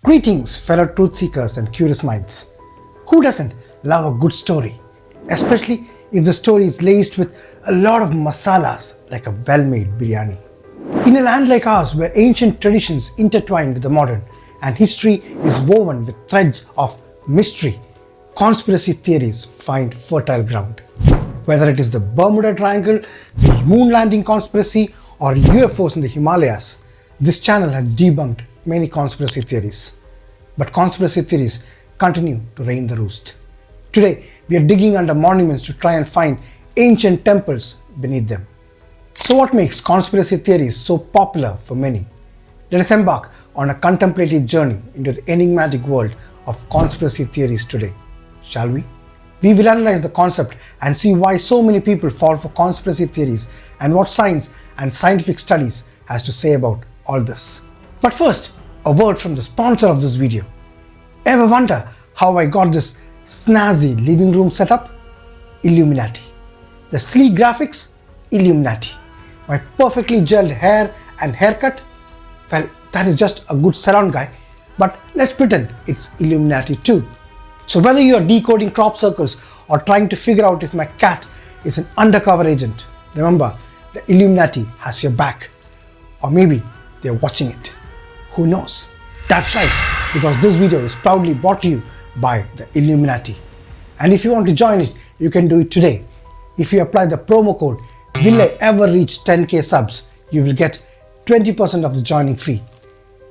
Greetings, fellow truth seekers and curious minds. Who doesn't love a good story? Especially if the story is laced with a lot of masalas like a well-made biryani. In a land like ours where ancient traditions intertwine with the modern and history is woven with threads of mystery, conspiracy theories find fertile ground. Whether it is the Bermuda Triangle, the moon landing conspiracy, or UFOs in the Himalayas, this channel has debunked many conspiracy theories. But conspiracy theories continue to reign the roost. Today, we are digging under monuments to try and find ancient temples beneath them. So what makes conspiracy theories so popular for many? Let us embark on a contemplative journey into the enigmatic world of conspiracy theories today, shall we? We will analyze the concept and see why so many people fall for conspiracy theories and what science and scientific studies has to say about all this. But first, a word from the sponsor of this video. Ever wonder how I got this snazzy living room setup? Illuminati. The sleek graphics? Illuminati. My perfectly gelled hair and haircut? Well, that is just a good salon guy, but let's pretend it's Illuminati too. So whether you are decoding crop circles or trying to figure out if my cat is an undercover agent, remember, the Illuminati has your back. Or maybe they're watching it. Who knows? That's right, because this video is proudly brought to you by the Illuminati. And if you want to join it, you can do it today. If you apply the promo code Will I Ever Reach 10K Subs, you will get 20% of the joining fee.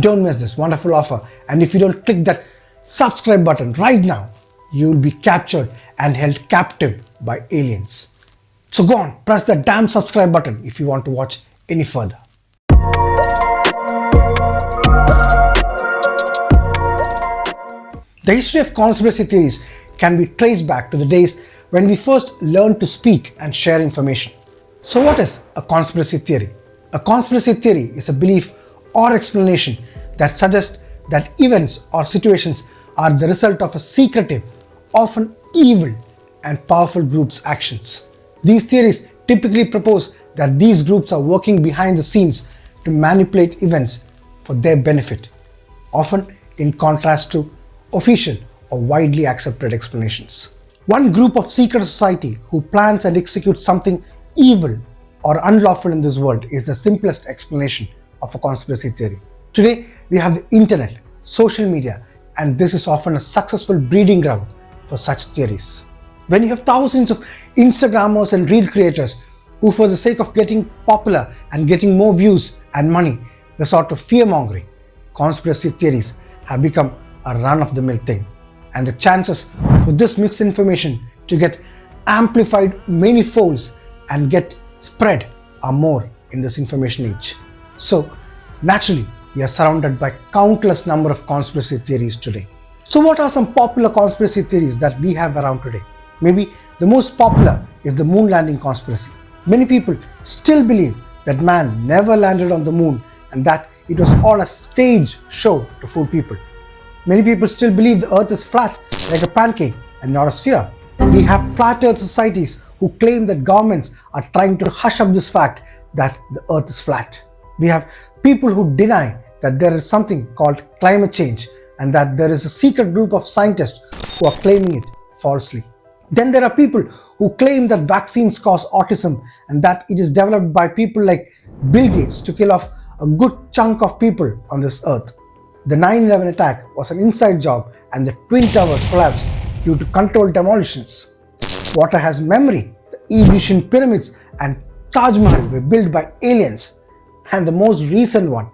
Don't miss this wonderful offer, and if you don't click that subscribe button right now, you will be captured and held captive by aliens. So go on, press that damn subscribe button if you want to watch any further. The history of conspiracy theories can be traced back to the days when we first learned to speak and share information. So what is a conspiracy theory? A conspiracy theory is a belief or explanation that suggests that events or situations are the result of a secretive, often evil and powerful group's actions. These theories typically propose that these groups are working behind the scenes to manipulate events for their benefit, often in contrast to official or widely accepted explanations. One group of secret society who plans and executes something evil or unlawful in this world is the simplest explanation of a conspiracy theory. Today, we have the internet, social media, and this is often a successful breeding ground for such theories. When you have thousands of Instagrammers and reel creators who, for the sake of getting popular and getting more views and money, resort to fear-mongering, conspiracy theories have become a run-of-the-mill thing. And the chances for this misinformation to get amplified many folds and get spread are more in this information age. So, naturally, we are surrounded by countless number of conspiracy theories today. So what are some popular conspiracy theories that we have around today? Maybe the most popular is the moon landing conspiracy. Many people still believe that man never landed on the moon and that it was all a stage show to fool people. Many people still believe the earth is flat like a pancake and not a sphere. We have flat earth societies who claim that governments are trying to hush up this fact that the earth is flat. We have people who deny that there is something called climate change and that there is a secret group of scientists who are claiming it falsely. Then there are people who claim that vaccines cause autism and that it is developed by people like Bill Gates to kill off a good chunk of people on this earth. The 9/11 attack was an inside job and the Twin Towers collapsed due to controlled demolitions. Water has memory. The Egyptian pyramids and Taj Mahal were built by aliens. And the most recent one,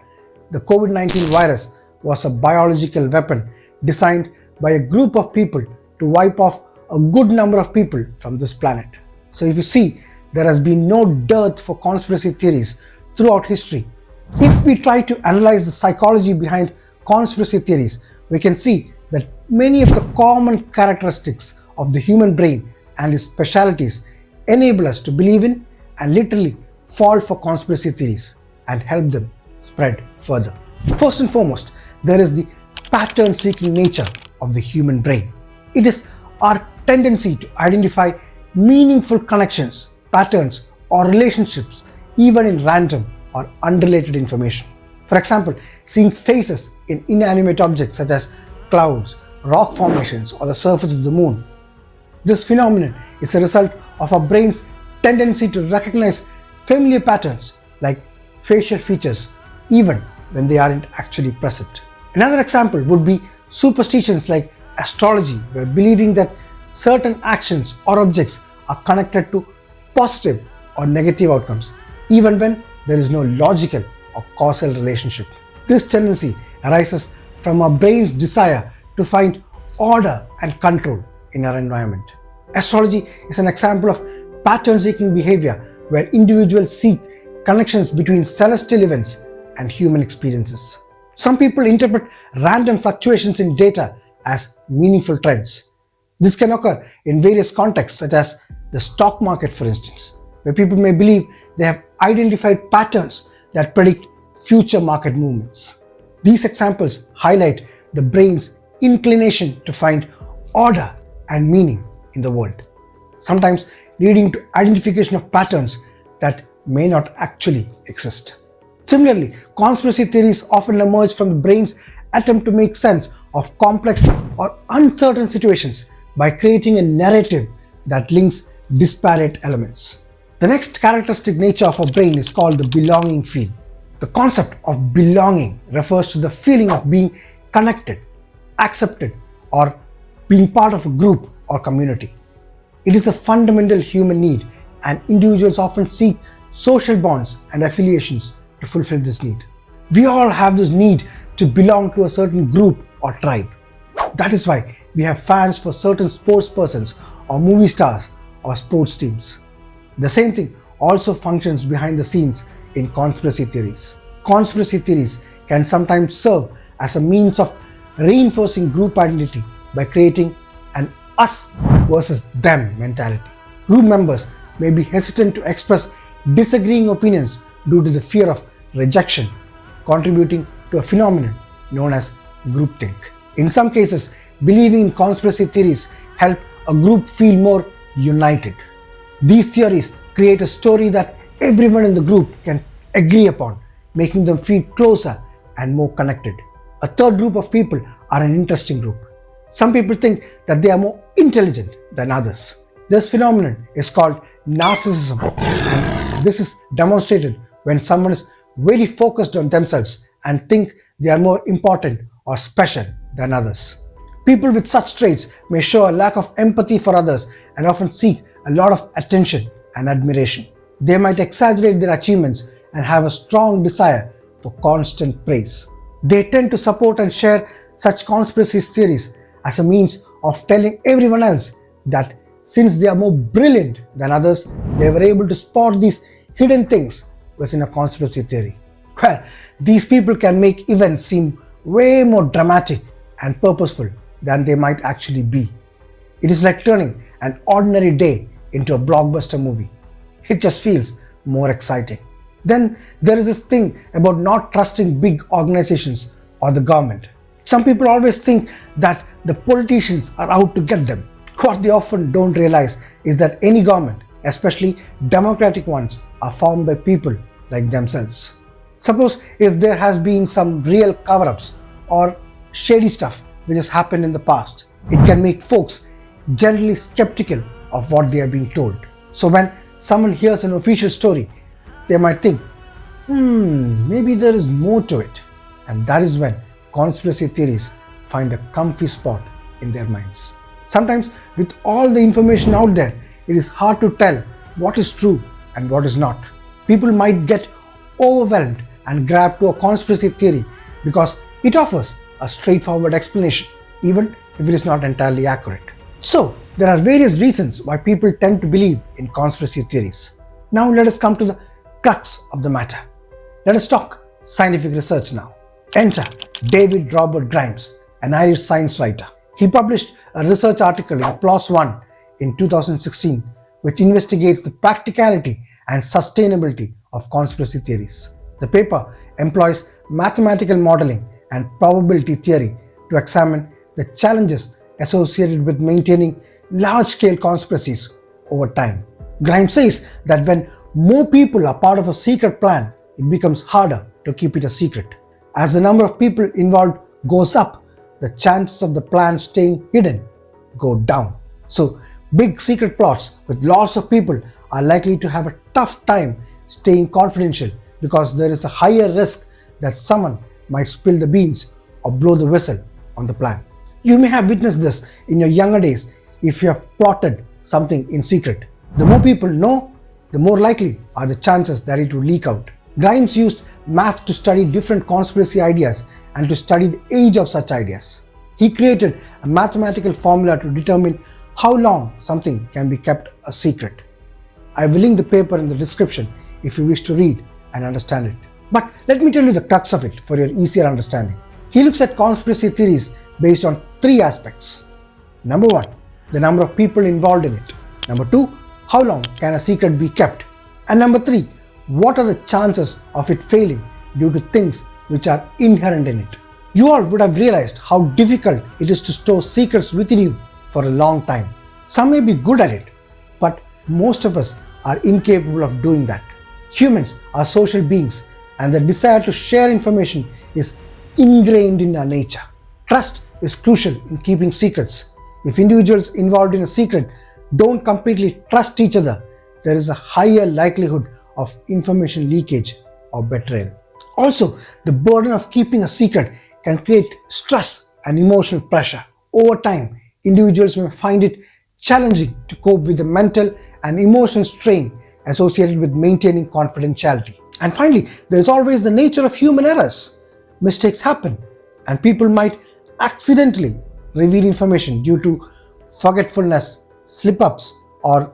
the COVID-19 virus, was a biological weapon designed by a group of people to wipe off a good number of people from this planet. So if you see, there has been no dearth for conspiracy theories throughout history. If we try to analyze the psychology behind conspiracy theories, we can see that many of the common characteristics of the human brain and its specialities enable us to believe in and literally fall for conspiracy theories and help them spread further. First and foremost, there is the pattern-seeking nature of the human brain. It is our tendency to identify meaningful connections, patterns, or relationships even in random or unrelated information. For example, seeing faces in inanimate objects such as clouds, rock formations, or the surface of the moon. This phenomenon is a result of our brain's tendency to recognize familiar patterns like facial features even when they aren't actually present. Another example would be superstitions like astrology, where believing that certain actions or objects are connected to positive or negative outcomes, even when there is no logical or causal relationship. This tendency arises from our brain's desire to find order and control in our environment. Astrology is an example of pattern-seeking behavior where individuals seek connections between celestial events and human experiences. Some people interpret random fluctuations in data as meaningful trends. This can occur in various contexts, such as the stock market, for instance, where people may believe they have identified patterns that predict future market movements. These examples highlight the brain's inclination to find order and meaning in the world, sometimes leading to identification of patterns that may not actually exist. Similarly, conspiracy theories often emerge from the brain's attempt to make sense of complex or uncertain situations by creating a narrative that links disparate elements. The next characteristic nature of our brain is called the belonging feel. The concept of belonging refers to the feeling of being connected, accepted, or being part of a group or community. It is a fundamental human need, and individuals often seek social bonds and affiliations to fulfill this need. We all have this need to belong to a certain group or tribe. That is why we have fans for certain sports persons or movie stars or sports teams. The same thing also functions behind the scenes in conspiracy theories. Conspiracy theories can sometimes serve as a means of reinforcing group identity by creating an us versus them mentality. Group members may be hesitant to express disagreeing opinions due to the fear of rejection, contributing to a phenomenon known as groupthink. In some cases, believing in conspiracy theories help a group feel more united. These theories create a story that everyone in the group can agree upon, making them feel closer and more connected. A third group of people are an interesting group. Some people think that they are more intelligent than others. This phenomenon is called narcissism, and this is demonstrated when someone is very focused on themselves and think they are more important or special than others. People with such traits may show a lack of empathy for others and often seek a lot of attention and admiration. They might exaggerate their achievements and have a strong desire for constant praise. They tend to support and share such conspiracy theories as a means of telling everyone else that since they are more brilliant than others, they were able to spot these hidden things within a conspiracy theory. Well, these people can make events seem way more dramatic and purposeful than they might actually be. It is like turning an ordinary day into a blockbuster movie. It just feels more exciting. Then there is this thing about not trusting big organizations or the government. Some people always think that the politicians are out to get them. What they often don't realize is that any government, especially democratic ones, are formed by people like themselves. Suppose if there has been some real cover-ups or shady stuff which has happened in the past, it can make folks generally skeptical of what they are being told. So when someone hears an official story, they might think, maybe there is more to it. And that is when conspiracy theories find a comfy spot in their minds. Sometimes with all the information out there, it is hard to tell what is true and what is not. People might get overwhelmed and grab to a conspiracy theory because it offers a straightforward explanation, even if it is not entirely accurate. So, there are various reasons why people tend to believe in conspiracy theories. Now let us come to the crux of the matter. Let us talk scientific research now. Enter David Robert Grimes, an Irish science writer. He published a research article in PLOS ONE in 2016, which investigates the practicality and sustainability of conspiracy theories. The paper employs mathematical modeling and probability theory to examine the challenges associated with maintaining large-scale conspiracies over time. Grimes says that when more people are part of a secret plan, it becomes harder to keep it a secret. As the number of people involved goes up, the chances of the plan staying hidden go down. So, big secret plots with lots of people are likely to have a tough time staying confidential because there is a higher risk that someone might spill the beans or blow the whistle on the plan. You may have witnessed this in your younger days if you have plotted something in secret. The more people know, the more likely are the chances that it will leak out. Grimes used math to study different conspiracy ideas and to study the age of such ideas. He created a mathematical formula to determine how long something can be kept a secret. I will link the paper in the description if you wish to read and understand it. But let me tell you the crux of it for your easier understanding. He looks at conspiracy theories based on three aspects. Number one, the number of people involved in it. Number two, how long can a secret be kept? And number three, what are the chances of it failing due to things which are inherent in it? You all would have realized how difficult it is to store secrets within you for a long time. Some may be good at it, but most of us are incapable of doing that. Humans are social beings, and the desire to share information is ingrained in our nature. Trust is crucial in keeping secrets. If individuals involved in a secret don't completely trust each other, there is a higher likelihood of information leakage or betrayal. Also, the burden of keeping a secret can create stress and emotional pressure. Over time, individuals may find it challenging to cope with the mental and emotional strain associated with maintaining confidentiality. And finally, there is always the nature of human errors. Mistakes happen, and people might accidentally reveal information due to forgetfulness, slip-ups, or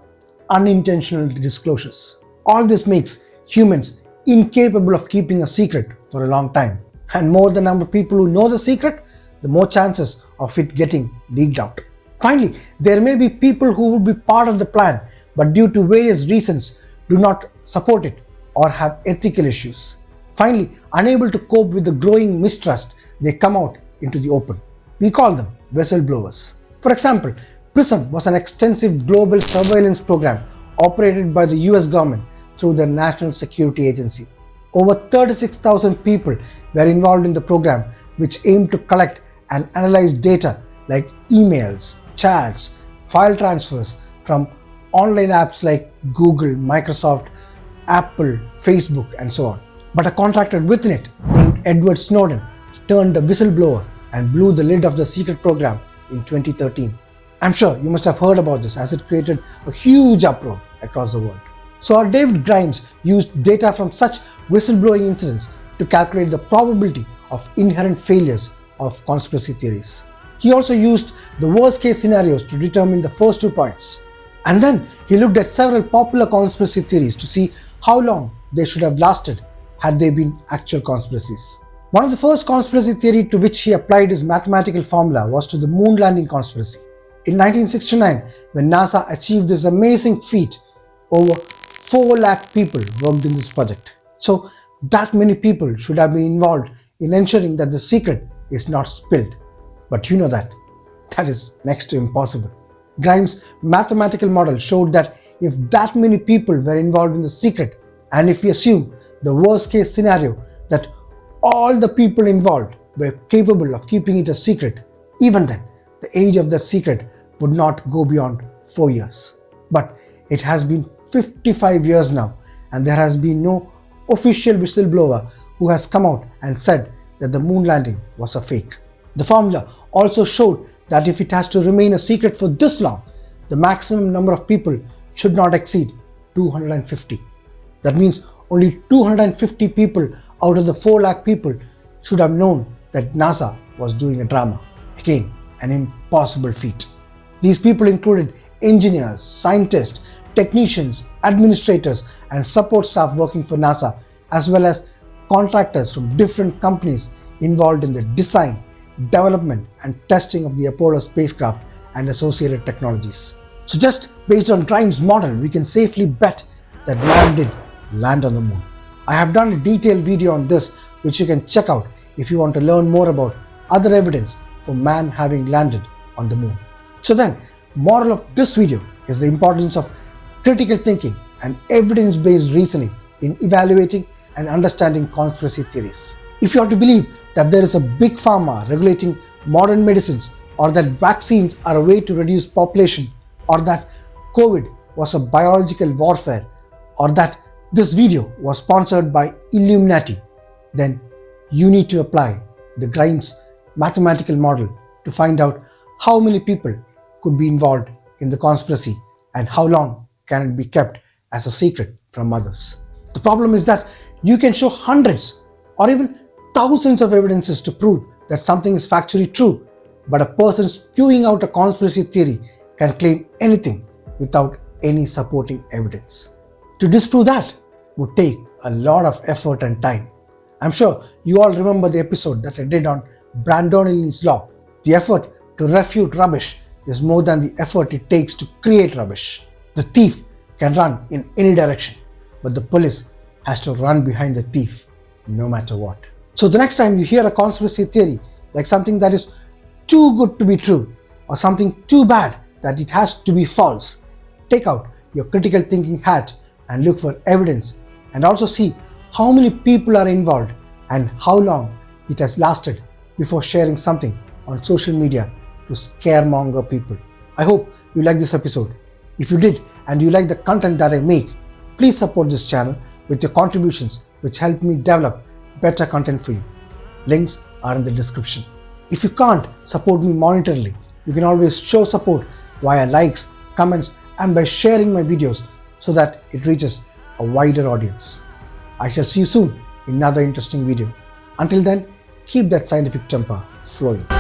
unintentional disclosures. All this makes humans incapable of keeping a secret for a long time. And more the number of people who know the secret, the more chances of it getting leaked out. Finally, there may be people who would be part of the plan, but due to various reasons do not support it or have ethical issues. Finally, unable to cope with the growing mistrust, they come out into the open. We call them whistleblowers. For example, PRISM was an extensive global surveillance program operated by the US government through their National Security Agency. Over 36,000 people were involved in the program, which aimed to collect and analyze data like emails, chats, file transfers from online apps like Google, Microsoft, Apple, Facebook, and so on. But a contractor within it, named Edward Snowden, turned a whistleblower and blew the lid of the secret program in 2013. I'm sure you must have heard about this, as it created a huge uproar across the world. So our David Grimes used data from such whistleblowing incidents to calculate the probability of inherent failures of conspiracy theories. He also used the worst case scenarios to determine the first 2 points. And then he looked at several popular conspiracy theories to see how long they should have lasted had they been actual conspiracies. One of the first conspiracy theory to which he applied his mathematical formula was to the moon landing conspiracy. In 1969, when NASA achieved this amazing feat, over 4 lakh people worked in this project. So that many people should have been involved in ensuring that the secret is not spilled. But you know that is next to impossible. Grimes' mathematical model showed that if that many people were involved in the secret, and if we assume the worst case scenario that all the people involved were capable of keeping it a secret, even then the age of that secret would not go beyond 4 years. But it has been 55 years now, and there has been no official whistleblower who has come out and said that the moon landing was a fake. The formula also showed that if it has to remain a secret for this long, the maximum number of people should not exceed 250. That means only 250 people out of the 4 lakh people should have known that NASA was doing a drama. Again, an impossible feat. These people included engineers, scientists, technicians, administrators, and support staff working for NASA, as well as contractors from different companies involved in the design, development, and testing of the Apollo spacecraft and associated technologies. So just based on Grimes' model, we can safely bet that man did land on the moon. I have done a detailed video on this, which you can check out if you want to learn more about other evidence for man having landed on the moon. So then, moral of this video is the importance of critical thinking and evidence-based reasoning in evaluating and understanding conspiracy theories. If you are to believe that there is a big pharma regulating modern medicines, or that vaccines are a way to reduce population, or that COVID was a biological warfare, or that this video was sponsored by Illuminati, then you need to apply the Grimes mathematical model to find out how many people could be involved in the conspiracy and how long can it be kept as a secret from others. The problem is that you can show hundreds or even thousands of evidences to prove that something is factually true, but a person spewing out a conspiracy theory can claim anything without any supporting evidence. To disprove that would take a lot of effort and time. I'm sure you all remember the episode that I did on Brandoni's law. The effort to refute rubbish is more than the effort it takes to create rubbish. The thief can run in any direction, but the police has to run behind the thief no matter what. So the next time you hear a conspiracy theory, like something that is too good to be true or something too bad that it has to be false, take out your critical thinking hat and look for evidence, and also see how many people are involved and how long it has lasted before sharing something on social media to scaremonger people. I hope you like this episode. If you did and you like the content that I make, please support this channel with your contributions, which help me develop better content for you. Links are in the description. If you can't support me monetarily, you can always show support via likes, comments, and by sharing my videos so that it reaches a wider audience. I shall see you soon in another interesting video. Until then, keep that scientific temper flowing.